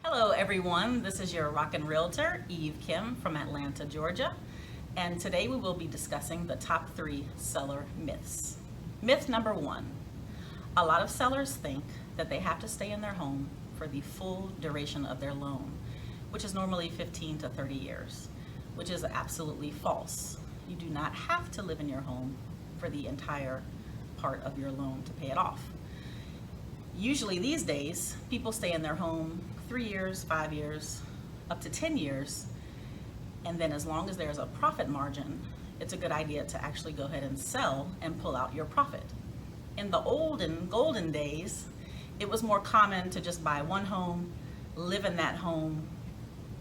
Hello everyone, this is your Rockin' Realtor, Eve Kim from Atlanta, Georgia. And today we will be discussing the top 3 seller myths. Myth number 1, a lot of sellers think that they have to stay in their home for the full duration of their loan, which is normally 15 to 30 years, which is absolutely false. You do not have to live in your home for the entire part of your loan to pay it off. Usually these days, people stay in their home 3 years, 5 years, up to 10 years, and then as long as there's a profit margin, it's a good idea to actually go ahead and sell and pull out your profit. In the golden days, it was more common to just buy one home, live in that home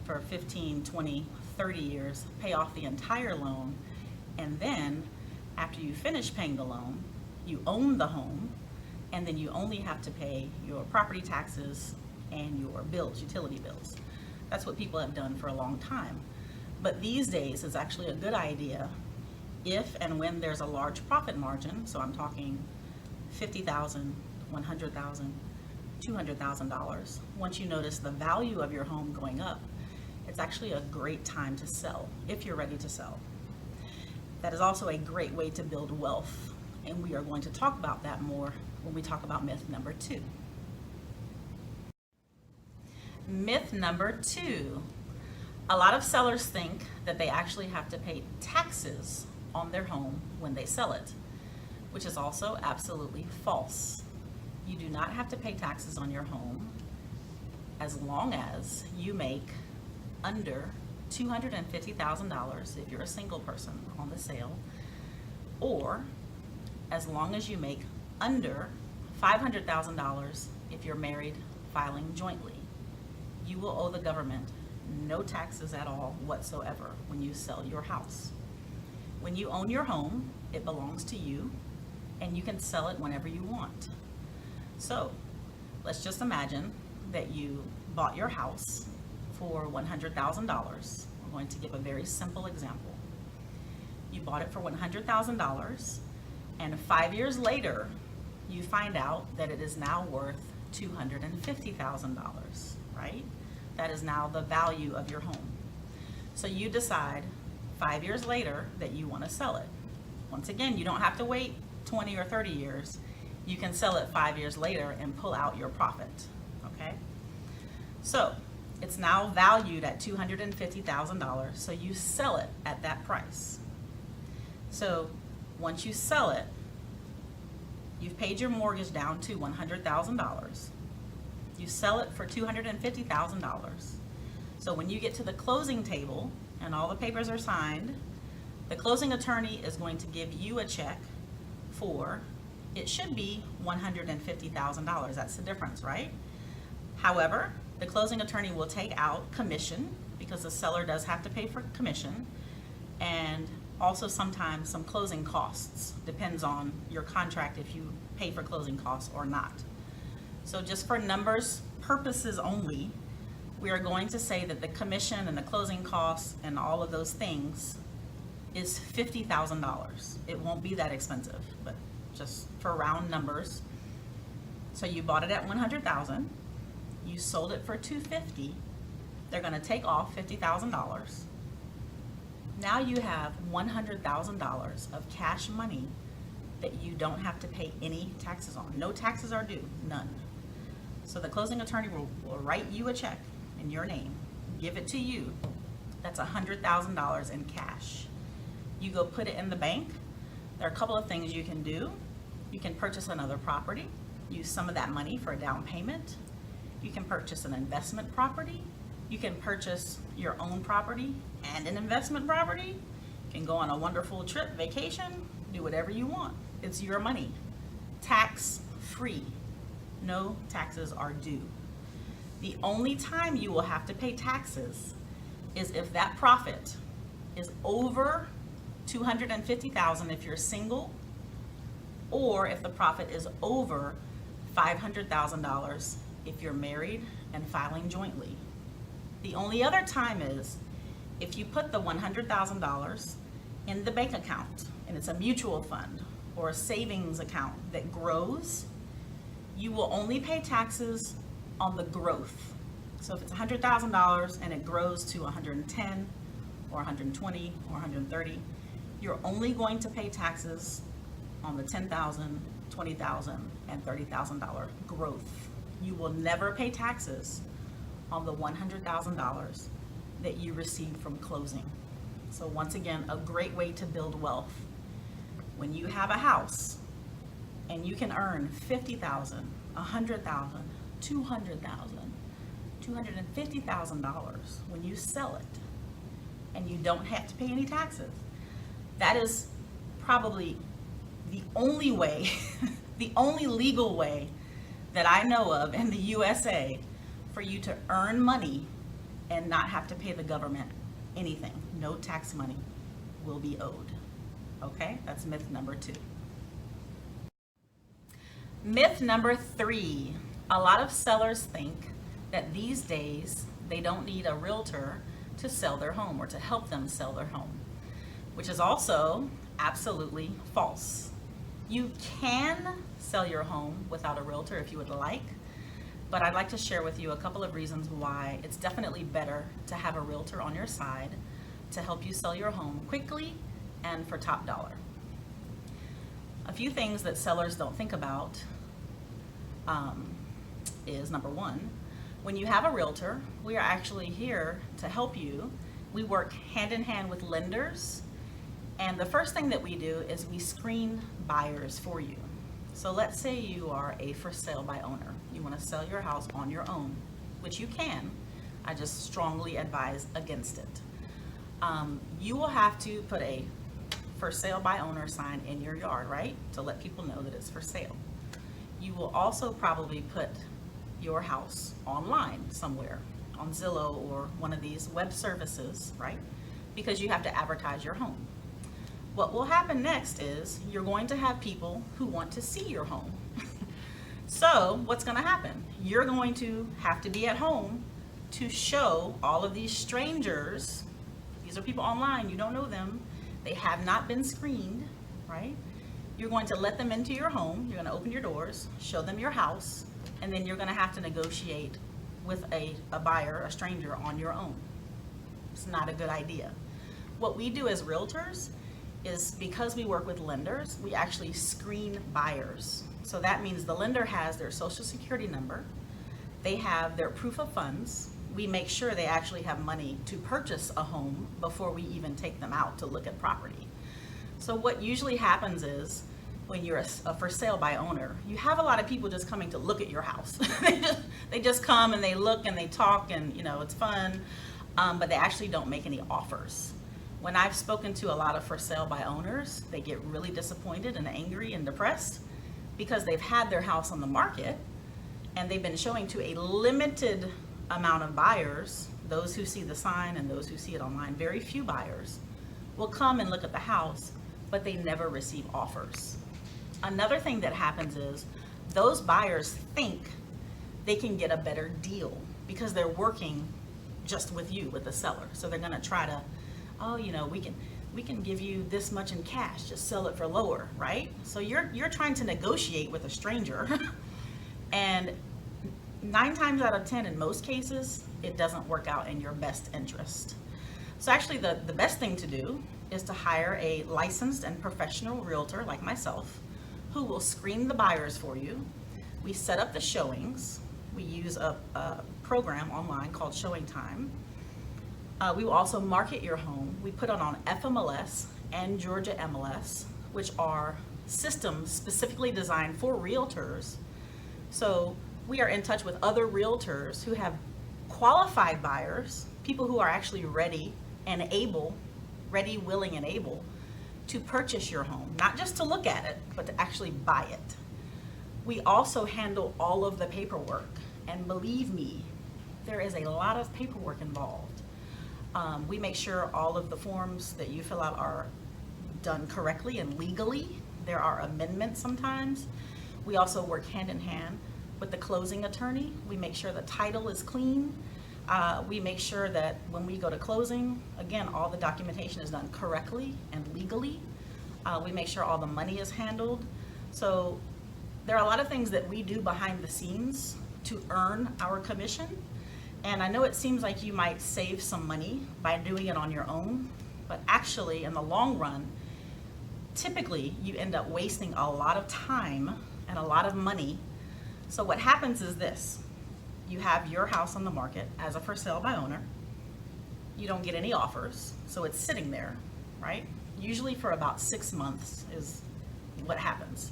for 15, 20, 30 years, pay off the entire loan, and then after you finish paying the loan, you own the home, and then you only have to pay your property taxes and your bills, utility bills. That's what people have done for a long time. But these days, it's actually a good idea if and when there's a large profit margin, so I'm talking $50,000, $100,000, $200,000. Once you notice the value of your home going up, it's actually a great time to sell if you're ready to sell. That is also a great way to build wealth, and we are going to talk about that more when we talk about myth number 2. Myth number 2, a lot of sellers think that they actually have to pay taxes on their home when they sell it, which is also absolutely false. You do not have to pay taxes on your home as long as you make under $250,000 if you're a single person on the sale, or as long as you make under $500,000 if you're married filing jointly. You will owe the government no taxes at all whatsoever when you sell your house. When you own your home, it belongs to you, and you can sell it whenever you want. So let's just imagine that you bought your house for $100,000. I'm going to give a very simple example. You bought it for $100,000, and 5 years later, you find out that it is now worth $250,000, right? That is now the value of your home. So you decide 5 years later that you want to sell it. Once again, you don't have to wait 20 or 30 years. You can sell it 5 years later and pull out your profit, okay? So it's now valued at $250,000, so you sell it at that price. So once you sell it, you've paid your mortgage down to $100,000. You sell it for $250,000. So when you get to the closing table and all the papers are signed, the closing attorney is going to give you a check for, it should be $150,000. That's the difference, right? However, the closing attorney will take out commission, because the seller does have to pay for commission, and also sometimes some closing costs. Depends on your contract if you pay for closing costs or not. So just for numbers purposes only, we are going to say that the commission and the closing costs and all of those things is $50,000. It won't be that expensive, but just for round numbers. So you bought it at $100,000, you sold it for $250,000. They're going to take off $50,000. Now you have $100,000 of cash money that you don't have to pay any taxes on. No taxes are due, none. So the closing attorney will write you a check in your name, give it to you. That's $100,000 in cash. You go put it in the bank. There are a couple of things you can do. You can purchase another property, use some of that money for a down payment. You can purchase an investment property. You can purchase your own property and an investment property. You can go on a wonderful trip, vacation, do whatever you want. It's your money, tax free. No taxes are due. The only time you will have to pay taxes is if that profit is over $250,000 if you're single, or if the profit is over $500,000 if you're married and filing jointly. The only other time is if you put the $100,000 in the bank account and it's a mutual fund or a savings account that grows, you will only pay taxes on the growth. So if it's $100,000 and it grows to 110 or 120 or 130, you're only going to pay taxes on the $10,000, $20,000, and $30,000 growth. You will never pay taxes on the $100,000 that you received from closing. So once again, a great way to build wealth. When you have a house and you can earn $50,000, $100,000, $200,000, $250,000 when you sell it, and you don't have to pay any taxes, that is probably the only way, the only legal way that I know of in the USA for you to earn money and not have to pay the government anything. No tax money will be owed. Okay, that's myth number 2. Myth number 3, a lot of sellers think that these days they don't need a realtor to sell their home or to help them sell their home, which is also absolutely false. You can sell your home without a realtor if you would like, but I'd like to share with you a couple of reasons why it's definitely better to have a realtor on your side to help you sell your home quickly and for top dollar. A few things that sellers don't think about is number 1, when you have a realtor, we are actually here to help you. We work hand in hand with lenders, and the first thing that we do is we screen buyers for you. So let's say you are a for sale by owner. You want to sell your house on your own, which you can. I just strongly advise against it. You will have to put a for sale by owner sign in your yard, right? To let people know that it's for sale. You will also probably put your house online somewhere, on Zillow or one of these web services, right? Because you have to advertise your home. What will happen next is you're going to have people who want to see your home. So what's going to happen? You're going to have to be at home to show all of these strangers. These are people online, you don't know them. They have not been screened, right? You're going to let them into your home. You're going to open your doors, show them your house, and then you're going to have to negotiate with a buyer, a stranger, on your own. It's not a good idea. What we do as realtors is, because we work with lenders, we actually screen buyers. So that means the lender has their social security number, they have their proof of funds. We make sure they actually have money to purchase a home before we even take them out to look at property. So what usually happens is, when you're a for sale by owner, you have a lot of people just coming to look at your house. They just come and they look and they talk, and it's fun, but they actually don't make any offers. When I've spoken to a lot of for sale by owners, they get really disappointed and angry and depressed because they've had their house on the market and they've been showing to a limited amount of buyers, those who see the sign and those who see it online. Very few buyers will come and look at the house, but they never receive offers. Another thing that happens is those buyers think they can get a better deal because they're working just with you, with the seller. So they're gonna try to, we can give you this much in cash, just sell it for lower, right? So you're trying to negotiate with a stranger and 9 times out of 10 in most cases, it doesn't work out in your best interest. So actually the best thing to do is to hire a licensed and professional realtor like myself who will screen the buyers for you. We set up the showings. We use a program online called Showing Time. We will also market your home. We put it on FMLS and Georgia MLS, which are systems specifically designed for realtors. So we are in touch with other realtors who have qualified buyers, people who are actually ready, willing, and able to purchase your home, not just to look at it, but to actually buy it. We also handle all of the paperwork, and believe me, there is a lot of paperwork involved. We make sure all of the forms that you fill out are done correctly and legally. There are amendments sometimes. We also work hand in hand with the closing attorney. We make sure the title is clean. We make sure that when we go to closing, again, all the documentation is done correctly and legally. We make sure all the money is handled. So there are a lot of things that we do behind the scenes to earn our commission. And I know it seems like you might save some money by doing it on your own, but actually in the long run, typically you end up wasting a lot of time and a lot of money. So what happens is this: you have your house on the market as a for sale by owner. You don't get any offers, so it's sitting there, right? Usually for about 6 months is what happens,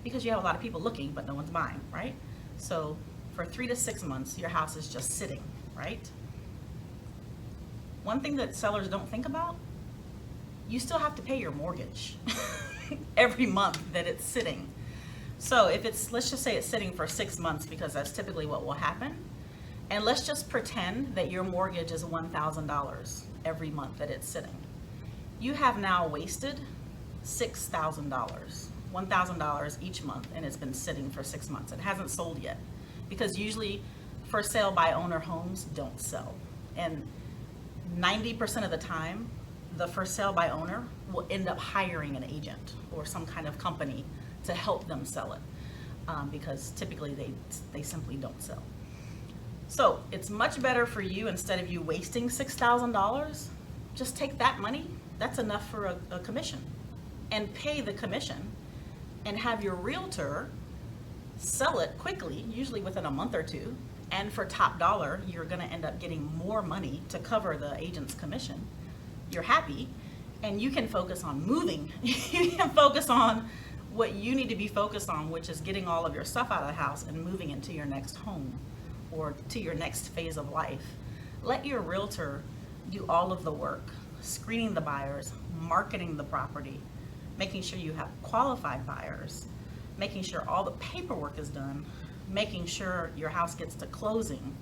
because you have a lot of people looking, but no one's buying, right? So for 3 to 6 months, your house is just sitting, right? One thing that sellers don't think about, you still have to pay your mortgage every month that it's sitting. So if it's, let's just say it's sitting for 6 months, because that's typically what will happen. And let's just pretend that your mortgage is $1,000 every month that it's sitting. You have now wasted $6,000, $1,000 each month, and it's been sitting for 6 months. It hasn't sold yet, because usually for sale by owner homes don't sell. And 90% of the time, the for sale by owner will end up hiring an agent or some kind of company to help them sell it, because typically they simply don't sell. So it's much better for you, instead of you wasting $6,000, just take that money, that's enough for a commission, and pay the commission, and have your realtor sell it quickly, usually within a month or two. And for top dollar, you're gonna end up getting more money to cover the agent's commission. You're happy, and you can focus on moving. You can focus on what you need to be focused on, which is getting all of your stuff out of the house and moving into your next home or to your next phase of life. Let your realtor do all of the work, screening the buyers, marketing the property, making sure you have qualified buyers, making sure all the paperwork is done, making sure your house gets to closing,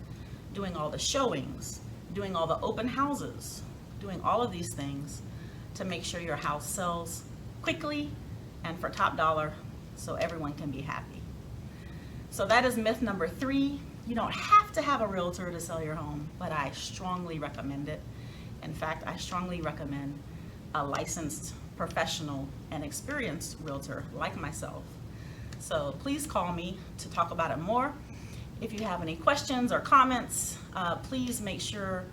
doing all the showings, doing all the open houses, doing all of these things to make sure your house sells quickly and for top dollar, so everyone can be happy. So that is myth number 3. You don't have to have a realtor to sell your home, but I strongly recommend it. In fact, I strongly recommend a licensed, professional, and experienced realtor like myself. So please call me to talk about it more. If you have any questions or comments, please make sure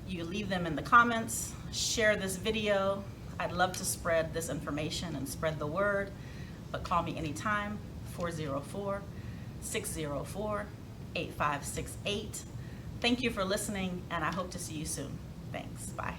you leave them in the comments. Share this video. I'd love to spread this information and spread the word, but call me anytime, 404-604-8568. Thank you for listening, and I hope to see you soon. Thanks. Bye.